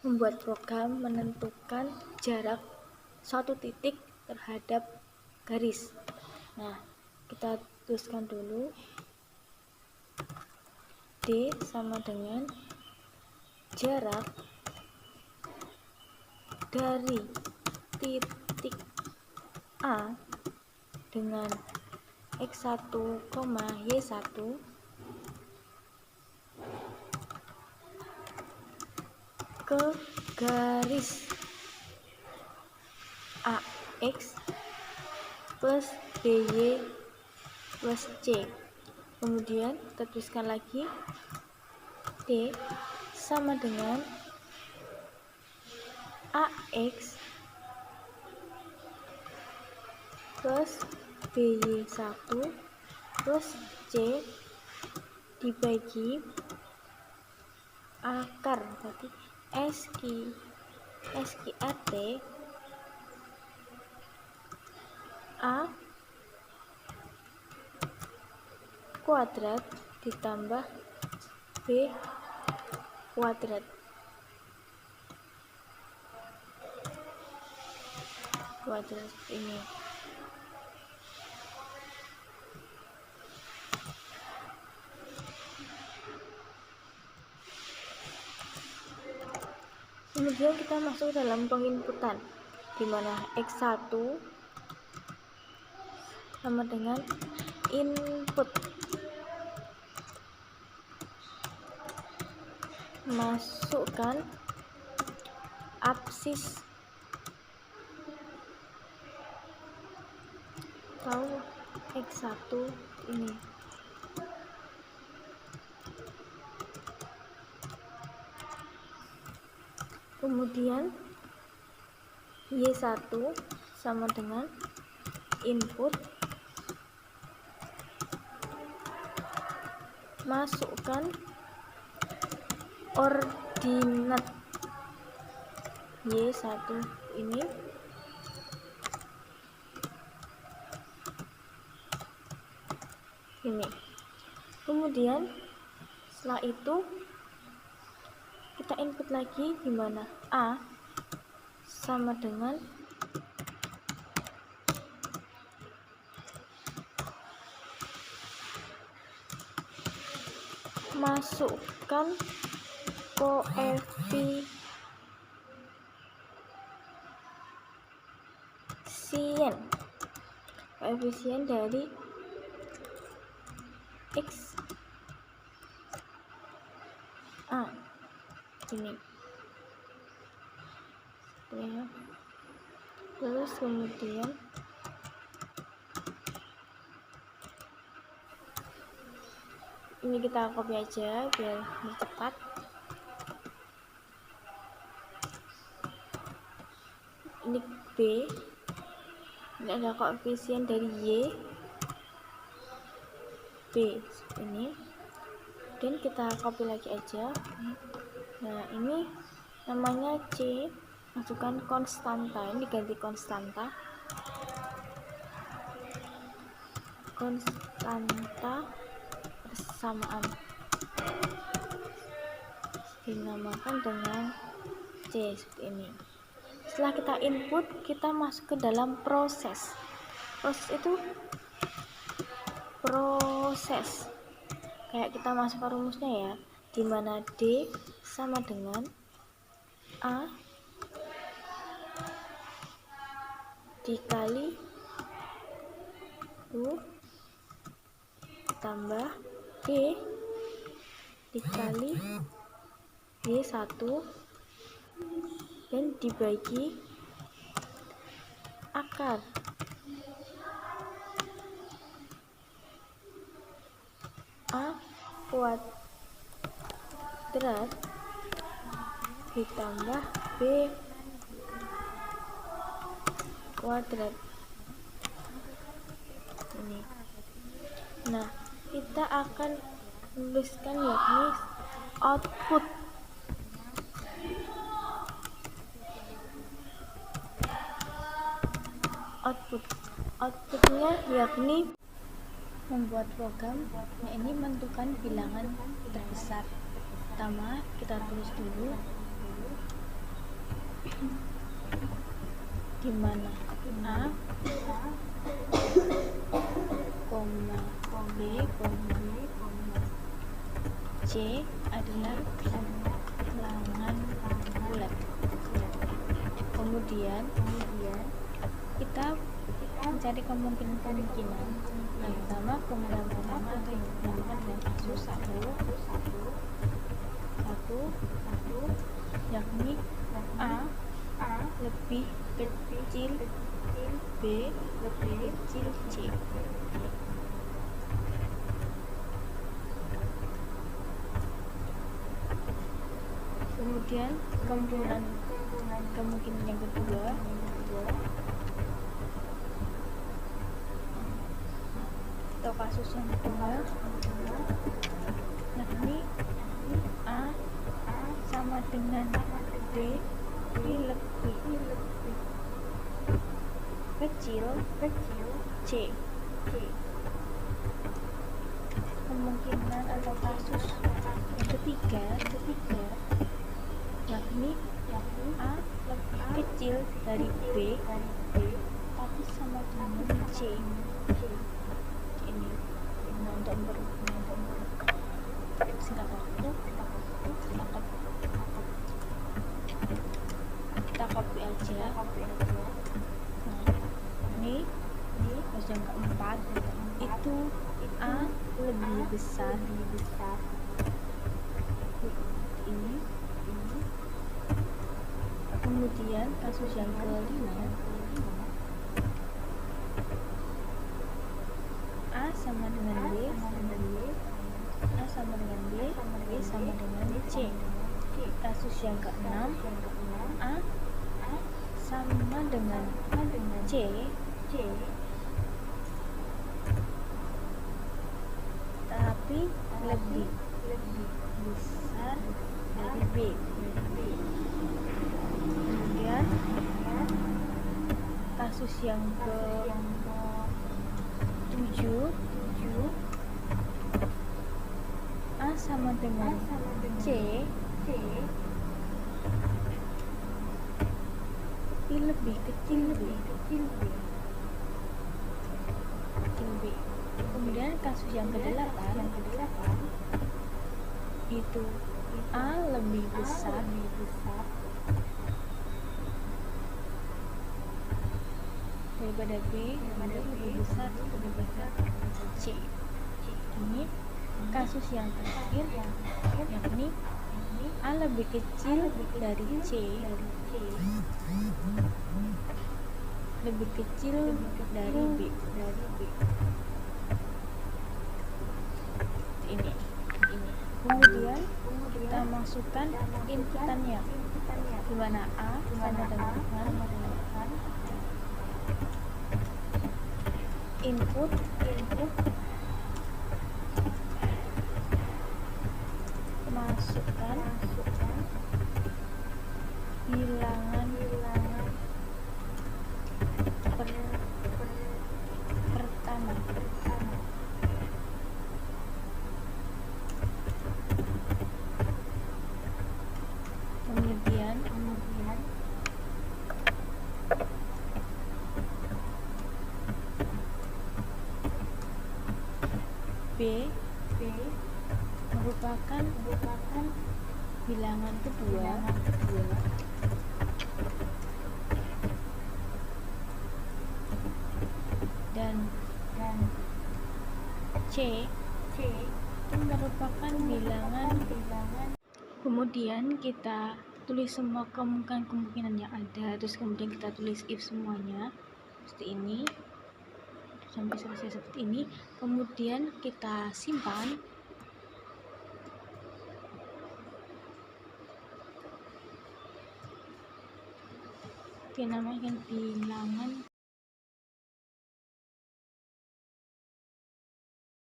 Membuat program menentukan jarak suatu titik terhadap garis. Nah, kita tuliskan dulu. D sama dengan jarak dari titik A dengan X1, Y1 ke garis AX plus BY plus C. Kemudian kita tuliskan lagi D sama dengan AX plus BY1 plus C dibagi akar, berarti SQRT A kuadrat ditambah B kuadrat seperti ini. Kemudian kita masuk dalam penginputan, di mana X1 sama dengan input, masukkan absis atau X1 ini. Kemudian Y1 sama dengan input, masukkan ordinat Y1 ini. Kemudian setelah itu kita input lagi, di mana A sama dengan masukkan koefisien dari X A ini ya. Terus kemudian ini kita copy aja biar cepat. Ini B, ini ada koefisien dari Y, B ini, dan kita copy lagi aja. Nah, ini namanya C, masukkan konstanta, ini ganti konstanta persamaan, dinamakan dengan C seperti ini. Setelah kita input, kita masuk ke dalam proses. Proses itu kayak kita masukkan rumusnya ya, dimana D sama dengan A dikali U tambah B dikali Y1 dan dibagi akar A kuadrat ditambah B kuadrat ini. Nah, kita akan menuliskan yakni outputnya yakni membuat program ini menentukan bilangan terbesar. Pertama kita tulis dulu di mana A, koma B, C adalah bilangan bulat. Kemudian kita mencari kemungkinan. Yang pertama, kemungkinan pertama atau yang dinamakan dengan kasus satu, yakni A lebih kecil B lebih kecil C. Kemudian kemungkinan yang kedua, atau kasus yang kedua, yakni A sama dengan B lebih kecil C. Kemungkinan atau kasus yang ketiga, yakni A lebih kecil dari B tapi sama dengan C. Ini untuk singkat waktu, kita copy aja. Ini yang keempat, itu A lebih besar ini. Kemudian kasus yang kelima, A sama dengan B, A sama dengan B, B sama dengan C. Kasus yang keenam, A sama dengan C, tapi lebih besar dari B. Kemudian kasus yang ke-7, A sama dengan C tapi lebih kecil B. Kemudian kasus yang ke-8, itu A lebih besar daripada B, lebih besar daripada C. Ini kasus yang terakhir, yakni A lebih kecil dari C, lebih kecil dari B. Ini. Kemudian kita masukkan inputannya, di mana A sama dengan input masukkan bilangan pertama. Kemudian B merupakan bilangan kedua, dan C itu merupakan bilangan. Kemudian kita tulis semua kemungkinan yang ada, terus kemudian kita tulis if semuanya seperti ini sampai selesai seperti ini. Kemudian kita simpan. Dinamakan bilangan